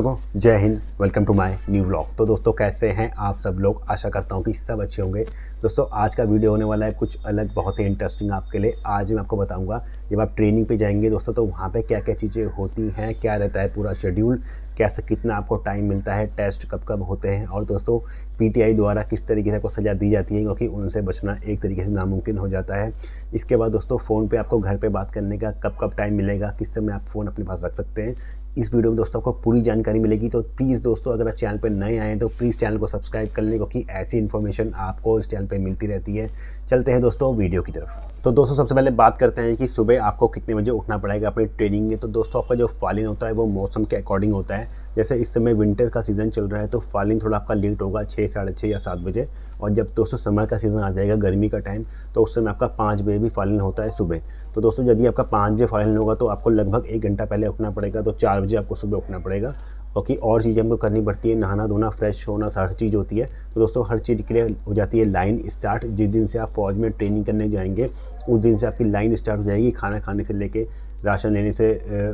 को जय हिंद, welcome to my new vlog. तो दोस्तों कैसे हैं आप सब लोग। आशा करता हूं कि सब अच्छे होंगे। दोस्तों आज का वीडियो होने वाला है कुछ अलग, बहुत ही इंटरेस्टिंग आपके लिए। आज मैं आपको बताऊंगा जब आप ट्रेनिंग पे जाएंगे दोस्तों तो वहां पे क्या क्या चीज़ें होती हैं, क्या रहता है पूरा शेड्यूल, कैसे कितना आपको टाइम मिलता है, टेस्ट कब कब होते हैं और दोस्तों पीटीआई द्वारा किस तरीके से आपको सज़ा दी जाती है, क्योंकि उनसे बचना एक तरीके से नामुमकिन हो जाता है। इसके बाद दोस्तों फ़ोन पे आपको घर पे बात करने का कब कब टाइम मिलेगा, किस समय आप फ़ोन अपने पास रख सकते हैं, इस वीडियो में दोस्तों आपको पूरी जानकारी मिलेगी। तो प्लीज़ दोस्तों अगर आप चैनल पर नए आए तो प्लीज़ चैनल को सब्सक्राइब कर लें, क्योंकि ऐसी इन्फॉर्मेशन आपको इस चैनल पर मिलती रहती है। चलते हैं दोस्तों वीडियो की तरफ। तो दोस्तों सबसे पहले बात करते हैं कि सुबह आपको कितने बजे उठना पड़ेगा अपनी ट्रेनिंग में। तो दोस्तों आपका जो फॉलिंग होता है वो मौसम के अकॉर्डिंग होता है। जैसे इस समय विंटर का सीज़न चल रहा है तो फॉलिंग थोड़ा आपका लेट होगा, 6, साढ़े 6 या 7 बजे। और जब दोस्तों समर का सीज़न आ जाएगा, गर्मी का टाइम, तो उस समय आपका 5 बजे भी फॉलिंग होता है सुबह। तो दोस्तों यदि आपका 5 बजे फॉलिंग होगा तो आपको लगभग 1 घंटा पहले उठना पड़ेगा। तो 4 बजे आपको सुबह उठना पड़ेगा, क्योंकि और चीज़ें हमको करनी पड़ती है, नहाना धोना, फ्रेश होना, हर चीज़ होती है। तो दोस्तों हर चीज़ के लिए हो जाती है लाइन स्टार्ट। जिस दिन से आप फौज में ट्रेनिंग करने जाएंगे उस दिन से आपकी लाइन स्टार्ट हो जाएगी। खाना खाने से लेके राशन लेने से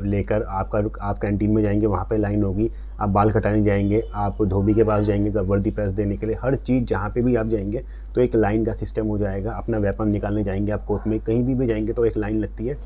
लेकर आप कैंटीन में जाएंगे, वहाँ पे लाइन होगी। आप बाल कटाने जाएंगे, आप धोबी के पास जाएंगे वर्दी प्रेस देने के लिए, हर चीज़ जहाँ पे भी आप जाएंगे तो एक लाइन का सिस्टम हो जाएगा। अपना वेपन निकालने जाएंगे आप कोर्ट में, कहीं भी जाएंगे तो एक लाइन लगती है।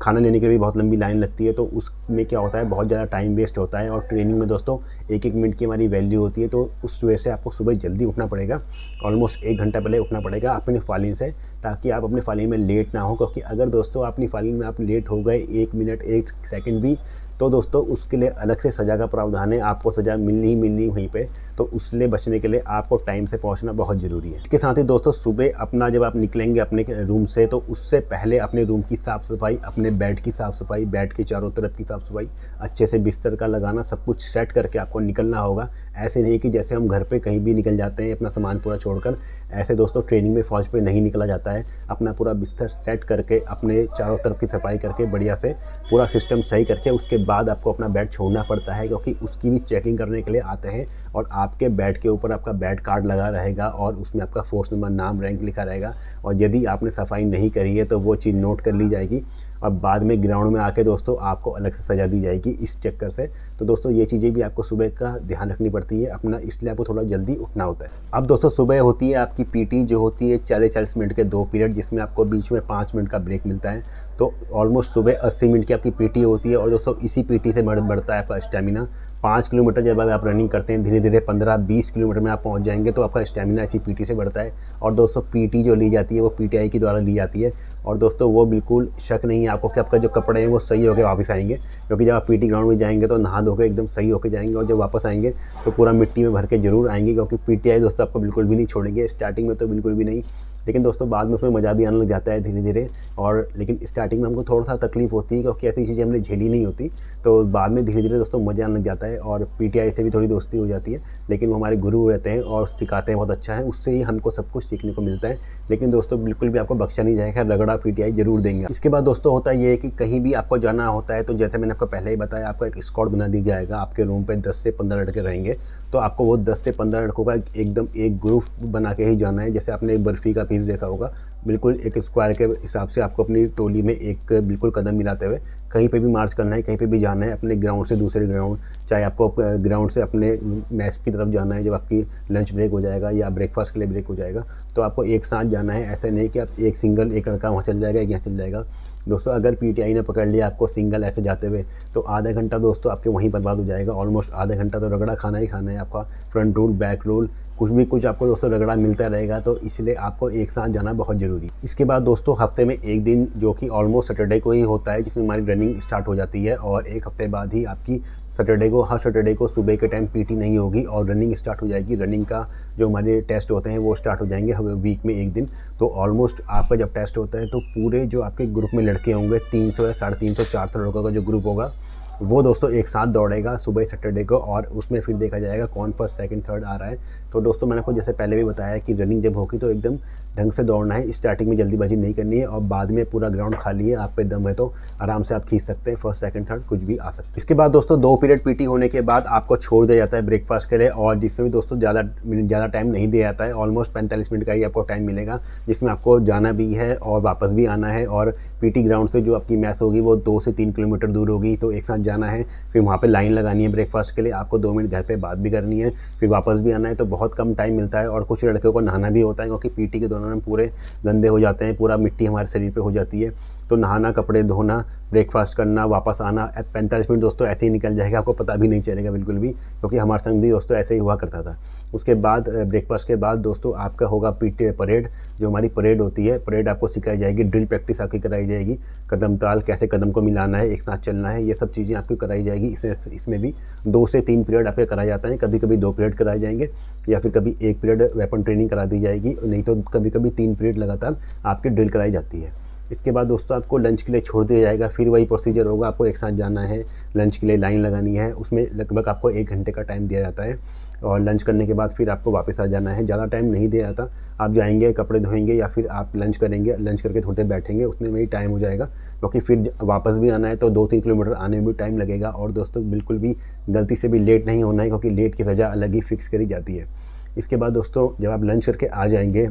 खाना लेने के लिए भी बहुत लंबी लाइन लगती है। तो उसमें क्या होता है, बहुत ज़्यादा टाइम वेस्ट होता है। और ट्रेनिंग में दोस्तों एक मिनट की हमारी वैल्यू होती है। तो उस वजह से आपको सुबह जल्दी उठना पड़ेगा, ऑलमोस्ट 1 घंटा पहले उठना पड़ेगा अपनी फालिंग से, ताकि आप अपनी फालिंग में लेट ना हो। क्योंकि अगर दोस्तों अपनी फालिंग में आप लेट हो गए 1 मिनट 1 सेकंड भी, तो दोस्तों उसके लिए अलग से सज़ा का प्रावधान है। आपको सज़ा मिलनी ही मिलनी वहीं पे। तो उससे बचने के लिए आपको टाइम से पहुंचना बहुत ज़रूरी है। इसके साथ ही दोस्तों सुबह अपना जब आप निकलेंगे अपने रूम से तो उससे पहले अपने रूम की साफ़ सफाई, अपने बेड की साफ़ सफाई, बेड के चारों तरफ की साफ़ सफाई, अच्छे से बिस्तर का लगाना, सब कुछ सेट करके आपको निकलना होगा। ऐसे नहीं कि जैसे हम घर पे कहीं भी निकल जाते हैं अपना सामान पूरा छोड़कर, ऐसे दोस्तों ट्रेनिंग में फ़ौज पे नहीं निकला जाता है। अपना पूरा बिस्तर सेट करके, अपने चारों तरफ की सफाई करके, बढ़िया से पूरा सिस्टम सही करके उसके बाद आपको अपना बेड छोड़ना पड़ता है, क्योंकि उसकी भी चेकिंग करने के लिए आते हैं। और आपके बेड के ऊपर आपका बेड कार्ड लगा रहेगा और उसमें आपका फोर्स नंबर, नाम, रैंक लिखा रहेगा। और यदि आपने सफाई नहीं करी है तो वो चीज़ नोट कर ली जाएगी और बाद में ग्राउंड में आके दोस्तों आपको अलग से सज़ा दी जाएगी इस चक्कर से। तो दोस्तों ये चीज़ें भी आपको सुबह का ध्यान रखनी पड़ती है अपना, इसलिए आपको थोड़ा जल्दी उठना होता है। अब दोस्तों सुबह होती है आपकी पीटी, जो होती है 40 मिनट के 2 पीरियड, जिसमें आपको बीच में 5 मिनट का ब्रेक मिलता है। तो ऑलमोस्ट सुबह 80 मिनट की आपकी पीटी होती है। और दोस्तों इसी पीटी से बढ़ता है आपका स्टेमिना। 5 किलोमीटर जब आप रनिंग करते हैं, धीरे धीरे 15-20 किलोमीटर में आप पहुंच जाएंगे तो आपका स्टेमिना इसी पीटी से बढ़ता है। और दोस्तों पीटी जो ली जाती है वो पीटीआई के द्वारा ली जाती है। और दोस्तों वो बिल्कुल शक नहीं है आपको कि आपका जो कपड़े हैं वो सही होकर वापस आएंगे, क्योंकि जब आप पीटी ग्राउंड में जाएंगे तो नहा धो के एकदम सही होकर जाएंगे। और जब वापस आएंगे तो पूरा मिट्टी में भर के जरूर आएंगे, क्योंकि पीटीआई दोस्तों आपको बिल्कुल भी नहीं छोड़ेंगे। स्टार्टिंग में तो बिल्कुल भी नहीं, लेकिन दोस्तों बाद में उसमें मज़ा भी आने लग जाता है धीरे धीरे। और लेकिन स्टार्टिंग में हमको थोड़ा सा तकलीफ होती है, क्योंकि ऐसी चीज़ें हमने झेली नहीं होती। तो बाद में धीरे धीरे दोस्तों मज़ा आने लग जाता है और पीटीआई से भी थोड़ी दोस्ती हो जाती है। लेकिन वो हमारे गुरु रहते हैं और सिखाते हैं बहुत अच्छा है, उससे ही हमको सब कुछ सीखने को मिलता है। लेकिन दोस्तों बिल्कुल भी आपको बख्शा नहीं जाएगा, रगड़ा पीटीआई जरूर देंगे। इसके बाद दोस्तों होता ये है कि कहीं भी आपको जाना होता है तो जैसे मैंने आपको पहले ही बताया, आपको एक स्क्वाड बना दी जाएगा। आपके रूम पे 10 से 15 लड़के रहेंगे, तो आपको वो 10 से 15 लड़कों का एकदम एक ग्रुप बना के ही जाना है। जैसे आपने बर्फ़ी का पीस देखा होगा, बिल्कुल एक स्क्वायर के हिसाब से आपको अपनी टोली में एक बिल्कुल कदम मिलाते हुए कहीं पे भी मार्च करना है, कहीं पे भी जाना है, अपने ग्राउंड से दूसरे ग्राउंड, चाहे आपको ग्राउंड से अपने मैच की तरफ जाना है जब आपकी लंच ब्रेक हो जाएगा या ब्रेकफास्ट के लिए ब्रेक हो जाएगा, तो आपको एक साथ जाना है। ऐसा नहीं कि आप एक लड़का वहाँ चल जाएगा, एक यहाँ चल जाएगा। दोस्तों अगर पीटीआई ने पकड़ लिया आपको सिंगल ऐसे जाते हुए तो आधा घंटा दोस्तों आपके वहीं बर्बाद हो जाएगा। ऑलमोस्ट आधा घंटा तो रगड़ा खाना ही खाना है आपका, फ्रंट रोल, बैक रोल, कुछ आपको दोस्तों रगड़ा मिलता रहेगा। तो इसलिए आपको एक साथ जाना बहुत ज़रूरी है। इसके बाद दोस्तों हफ्ते में एक दिन, जो कि ऑलमोस्ट सैटरडे को ही होता है, जिसमें हमारी रनिंग स्टार्ट हो जाती है। और एक हफ्ते बाद ही आपकी हर सैटरडे को सुबह के टाइम पीटी नहीं होगी और रनिंग स्टार्ट हो जाएगी। रनिंग का जो हमारे टेस्ट होते हैं वो स्टार्ट हो जाएंगे वीक में एक दिन। तो ऑलमोस्ट आपका जब टेस्ट होता है तो पूरे जो आपके ग्रुप में लड़के होंगे, 300 या 350, 400 लड़कों का जो ग्रुप होगा, वो दोस्तों एक साथ दौड़ेगा सुबह सैटरडे को। और उसमें फिर देखा जाएगा कौन फर्स्ट, सेकंड, थर्ड आ रहा है। तो दोस्तों मैंने आपको जैसे पहले भी बताया कि रनिंग जब होगी तो एकदम ढंग से दौड़ना है, स्टार्टिंग में जल्दीबाजी नहीं करनी है। और बाद में पूरा ग्राउंड खाली है, आप पे दम है तो आराम से आप खींच सकते हैं, फर्स्ट, सेकंड, थर्ड कुछ भी आ सकते हैं। इसके बाद दोस्तों 2 पीरियड पीटी होने के बाद आपको छोड़ दिया जाता है ब्रेकफास्ट के लिए, और जिसमें भी दोस्तों ज़्यादा टाइम नहीं दिया जाता है। ऑलमोस्ट 45 मिनट का ही आपको टाइम मिलेगा, जिसमें आपको जाना भी है और वापस भी आना है। और पीटी ग्राउंड से जो आपकी मैच होगी वो 2 से 3 किलोमीटर दूर होगी, तो एक साथ जाना है, फिर वहाँ पे लाइन लगानी है ब्रेकफास्ट के लिए, आपको 2 मिनट घर पे बात भी करनी है, फिर वापस भी आना है। तो बहुत कम टाइम मिलता है। और कुछ लड़कों को नहाना भी होता है, क्योंकि पीटी के दौरान हम पूरे गंदे हो जाते हैं, पूरा मिट्टी हमारे शरीर पे हो जाती है। तो नहाना, कपड़े धोना, ब्रेकफास्ट करना, वापस आना, 45 मिनट दोस्तों ऐसे ही निकल जाएगा, आपको पता भी नहीं चलेगा बिल्कुल भी, क्योंकि हमारे संग भी दोस्तों ऐसे ही हुआ करता था। उसके बाद ब्रेकफास्ट के बाद दोस्तों आपका होगा पीटी परेड। जो हमारी परेड होती है, परेड आपको सिखाई जाएगी, ड्रिल प्रैक्टिस आपकी कराई जाएगी, कदम ताल, कैसे कदम को मिलाना है, एक साथ चलना है, ये सब चीज़ें आपको कराई जाएगी। इसमें भी 2 से 3 पीरियड आपके कराए जाते हैं, कभी कभी 2 पीरियड कराए जाएंगे, या फिर कभी 1 पीरियड वेपन ट्रेनिंग करा दी जाएगी, नहीं तो कभी कभी 3 पीरियड लगातार आपकी ड्रिल कराई जाती है। इसके बाद दोस्तों आपको लंच के लिए छोड़ दिया जाएगा। फिर वही प्रोसीजर होगा, आपको एक साथ जाना है, लंच के लिए लाइन लगानी है, उसमें लगभग आपको 1 घंटे का टाइम दिया जाता है। और लंच करने के बाद फिर आपको वापस आ जाना है, ज़्यादा टाइम नहीं दिया जाता। आप जाएंगे, कपड़े धोएंगे, या फिर आप लंच करेंगे, लंच करके थोड़ी देर बैठेंगे, उतने में ही टाइम हो जाएगा, क्योंकि फिर वापस भी आना है तो 2-3 किलोमीटर आने में भी टाइम लगेगा। और दोस्तों बिल्कुल भी गलती से भी लेट नहीं होना है, क्योंकि लेट की सज़ा अलग ही फिक्स करी जाती है। इसके बाद दोस्तों जब आप लंच करके आ जाएंगे,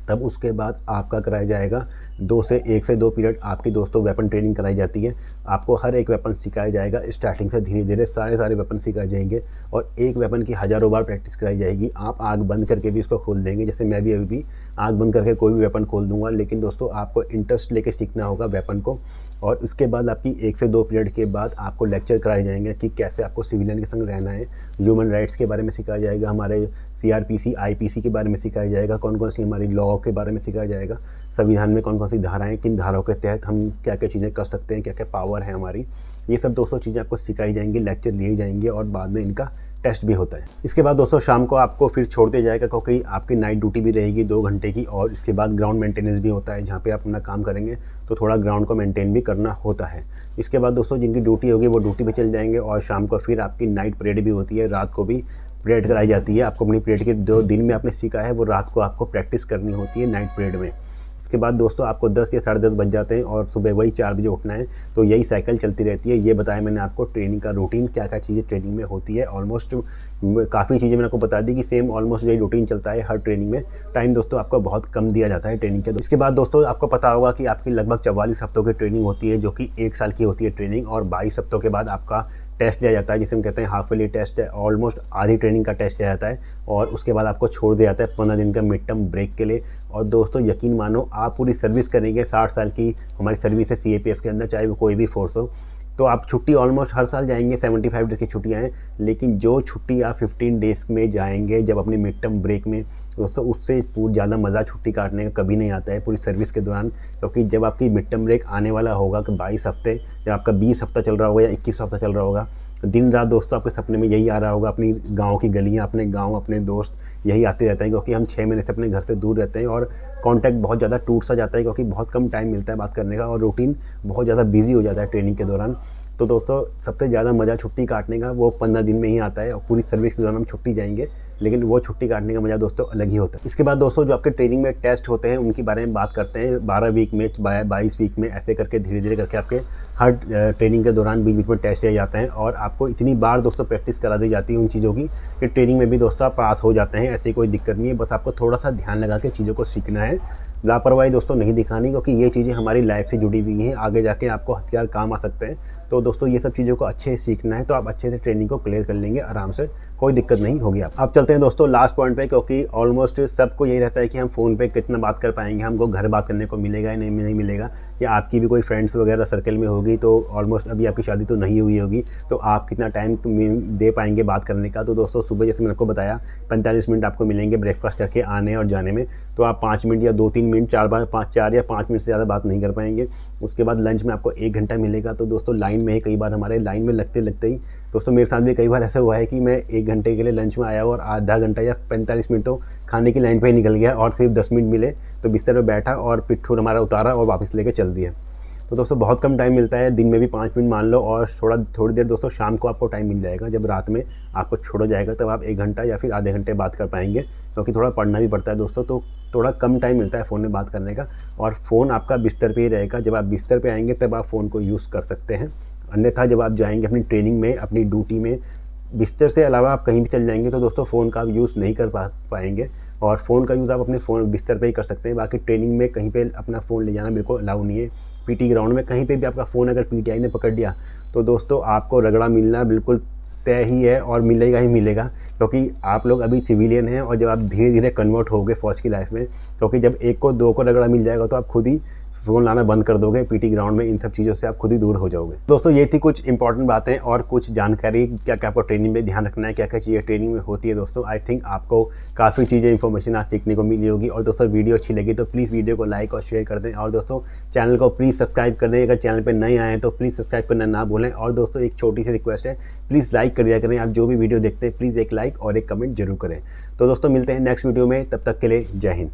तब उसके बाद आपका कराया जाएगा 1 से 2 पीरियड आपकी दोस्तों वेपन ट्रेनिंग कराई जाती है। आपको हर एक वेपन सिखाया जाएगा, स्टार्टिंग से धीरे धीरे सारे वेपन सिखाए जाएंगे, और एक वेपन की हज़ारों बार प्रैक्टिस कराई जाएगी। आप आँख बंद करके भी इसको खोल देंगे, जैसे मैं भी अभी आँख बंद करके कोई भी वेपन खोल दूंगा। लेकिन दोस्तों आपको इंटरेस्ट लेके सीखना होगा वेपन को। और उसके बाद आपकी 1 से 2 पीरियड के बाद आपको लेक्चर कराए जाएंगे कि कैसे आपको सिविलियन के संग रहना है, ह्यूमन राइट्स के बारे में सिखाया जाएगा, हमारे CRPC IPC के बारे में सिखाया जाएगा, कौन कौन सी हमारी लॉ के बारे में सिखाया जाएगा, संविधान में कौन कौन सी धाराएं, किन धाराओं के तहत हम क्या क्या चीज़ें कर सकते हैं, क्या क्या पावर है हमारी, ये सब दोस्तों चीज़ें आपको सिखाई जाएंगी, लेक्चर लिए जाएंगे, और बाद में इनका टेस्ट भी होता है। इसके बाद दोस्तों शाम को आपको फिर छोड़ दिया जाएगा, क्योंकि आपकी नाइट ड्यूटी भी रहेगी 2 घंटे की, और इसके बाद ग्राउंड मेंटेनेंस भी होता है, जहाँ पे आप अपना काम करेंगे तो थोड़ा ग्राउंड को मेंटेन भी करना होता है। इसके बाद दोस्तों जिनकी ड्यूटी होगी वो ड्यूटी पे चल जाएंगे, और शाम को फिर आपकी नाइट परेड भी होती है, रात को भी परेड कराई जाती है। आपको अपनी परेड के जो दिन में आपने सीखा है वो रात को आपको प्रैक्टिस करनी होती है नाइट परेड में। इसके बाद दोस्तों आपको 10 या 10:30 बज जाते हैं, और सुबह वही 4 बजे उठना है। तो यही साइकिल चलती रहती है। ये बताया मैंने आपको ट्रेनिंग का रूटीन, क्या क्या चीज़ें ट्रेनिंग में होती है। ऑलमोस्ट काफ़ी चीज़ें मैंने आपको बता दी कि सेम ऑलमोस्ट यही रूटीन चलता है हर ट्रेनिंग में। टाइम दोस्तों आपको बहुत कम दिया जाता है ट्रेनिंग के। इसके बाद दोस्तों आपको पता होगा कि आपकी लगभग 44 हफ्तों की ट्रेनिंग होती है, जो कि 1 साल की होती है ट्रेनिंग, और 22 हफ्तों के बाद आपका टेस्ट लिया जाता है, जिसे हम कहते हैं हाफ ईयरली टेस्ट है। ऑलमोस्ट आधी ट्रेनिंग का टेस्ट लिया जाता है, और उसके बाद आपको छोड़ दिया जाता है 15 दिन का मिड टर्म ब्रेक के लिए। और दोस्तों यकीन मानो, आप पूरी सर्विस करेंगे, 60 साल की हमारी सर्विस है CAPF के अंदर, चाहे वो कोई भी फोर्स हो, तो आप छुट्टी ऑलमोस्ट हर साल जाएंगे, 75 डेज की छुट्टियाँ हैं। लेकिन जो छुट्टी आप 15 डेज़ में जाएंगे जब अपनी मिड टर्म ब्रेक में, दोस्तों उससे ज़्यादा मज़ा छुट्टी काटने का कभी नहीं आता है पूरी सर्विस के दौरान। क्योंकि जब आपकी मिड टर्म ब्रेक आने वाला होगा कि 22 हफ्ते, जब आपका 20 हफ्ता चल रहा होगा या 21 हफ्ता चल रहा होगा, दिन रात दोस्तों आपके सपने में यही आ रहा होगा, अपनी गाँव की गलियाँ, अपने गाँव, अपने दोस्त, यही आते रहते हैं। क्योंकि हम 6 महीने से अपने घर से दूर रहते हैं, और कॉन्टैक्ट बहुत ज़्यादा टूट सा जाता है, क्योंकि बहुत कम टाइम मिलता है बात करने का, और रूटीन बहुत ज़्यादा बिजी हो जाता है ट्रेनिंग के दौरान। तो दोस्तों सबसे ज़्यादा मज़ा छुट्टी काटने का वो 15 दिन में ही आता है, और पूरी सर्विस के दौरान हम छुट्टी जाएंगे, लेकिन वो छुट्टी काटने का मज़ा दोस्तों अलग ही होता है। इसके बाद दोस्तों जो आपके ट्रेनिंग में टेस्ट होते हैं उनके बारे में बात करते हैं। 12 वीक में, 22 वीक में, ऐसे करके धीरे धीरे करके आपके हर ट्रेनिंग के दौरान बीच बीच में टेस्ट दिए जाते हैं, और आपको इतनी बार दोस्तों प्रैक्टिस करा दी जाती है उन चीज़ों की कि ट्रेनिंग में भी दोस्तों आप पास हो जाते हैं। ऐसी कोई दिक्कत नहीं है, बस आपको थोड़ा सा ध्यान लगा के चीज़ों को सीखना है, लापरवाही दोस्तों नहीं दिखानी, क्योंकि ये चीज़ें हमारी लाइफ से जुड़ी हुई हैं, आगे जाके आपको हथियार काम आ सकते हैं। तो दोस्तों ये सब चीज़ों को अच्छे से सीखना है, तो आप अच्छे से ट्रेनिंग को क्लियर कर लेंगे आराम से, कोई दिक्कत नहीं होगी। आप चलते हैं दोस्तों लास्ट पॉइंट पे, क्योंकि ऑलमोस्ट सबको यही रहता है कि हम फ़ोन पे कितना बात कर पाएंगे, हमको घर बात करने को मिलेगा या नहीं मिलेगा, या आपकी भी कोई फ्रेंड्स वगैरह सर्कल में होगी, तो ऑलमोस्ट अभी आपकी शादी तो नहीं हुई होगी, तो आप कितना टाइम दे पाएंगे बात करने का। तो दोस्तों सुबह जैसे मैंने आपको बताया 45 मिनट आपको मिलेंगे ब्रेकफास्ट करके आने और जाने में, तो आप 5 मिनट या 2-3 मिनट 4 या 5 मिनट से ज़्यादा बात नहीं कर पाएंगे। उसके बाद लंच में आपको 1 घंटा मिलेगा। तो दोस्तों लाइन में ही कई बार हमारे लाइन में लगते ही दोस्तों मेरे साथ भी कई बार ऐसा हुआ है कि मैं 1 घंटे के लिए लंच में आया और आधा घंटा या 45 मिनट तो खाने की लाइन पे ही निकल गया, और सिर्फ 10 मिनट मिले तो बिस्तर पे बैठा और पिट्ठू हमारा उतारा और वापस लेके चल दिया। तो दोस्तों बहुत कम टाइम मिलता है, दिन में भी 5 मिनट मान लो, और थोड़ी देर दोस्तों शाम को आपको टाइम मिल जाएगा, जब रात में आपको छोड़ा जाएगा तब आप 1 घंटा या फिर आधे घंटे बात कर पाएंगे, क्योंकि थोड़ा पढ़ना भी पड़ता है दोस्तों, तो थोड़ा कम टाइम मिलता है फ़ोन में बात करने का। और फ़ोन आपका बिस्तर पे ही रहेगा, जब आप बिस्तर पे आएंगे तब आप फ़ोन को यूज़ कर सकते हैं, अन्यथा जब आप जाएंगे अपनी ट्रेनिंग में, अपनी ड्यूटी में, बिस्तर से अलावा आप कहीं भी चल जाएंगे तो दोस्तों फ़ोन का आप यूज़ नहीं कर पाएंगे। और फ़ोन का यूज़ आप अपने फ़ोन बिस्तर पे ही कर सकते हैं, बाकी ट्रेनिंग में कहीं पे अपना फ़ोन ले जाना बिल्कुल अलाउ नहीं है। पीटी ग्राउंड में कहीं पे भी आपका फ़ोन अगर पीटीआई ने पकड़ लिया तो दोस्तों आपको रगड़ा मिलना बिल्कुल तय ही है और मिलेगा ही मिलेगा, क्योंकि आप लोग अभी सिविलियन हैं और जब आप धीरे धीरे कन्वर्ट होगे फ़ौज की लाइफ में, क्योंकि जब एक को दो को रगड़ा मिल जाएगा तो आप खुद ही फ़ोन लाना बंद कर दोगे पीटी ग्राउंड में। इन सब चीज़ों से आप खुद ही दूर हो जाओगे। दोस्तों ये थी कुछ इंपॉर्टेंट बातें और कुछ जानकारी, क्या क्या आपको ट्रेनिंग में ध्यान रखना है, क्या क्या चीज़ें ट्रेनिंग में होती है। दोस्तों आई थिंक आपको काफ़ी चीज़ें इन्फॉर्मेशन आज सीखने को मिली होगी। और दोस्तों वीडियो अच्छी लगी तो प्लीज़ वीडियो को लाइक और शेयर कर दें, और दोस्तों चैनल को प्लीज़ सब्सक्राइब कर दें। अगर चैनल पर नए आए हैं तो प्लीज़ सब्सक्राइब करना ना भूलें। और दोस्तों एक छोटी सी रिक्वेस्ट है, प्लीज़ लाइक कर दिया करें। आप जो भी वीडियो देखते हैं प्लीज़ एक लाइक और एक कमेंट जरूर करें। तो दोस्तों मिलते हैं नेक्स्ट वीडियो में, तब तक के लिए जय हिंद।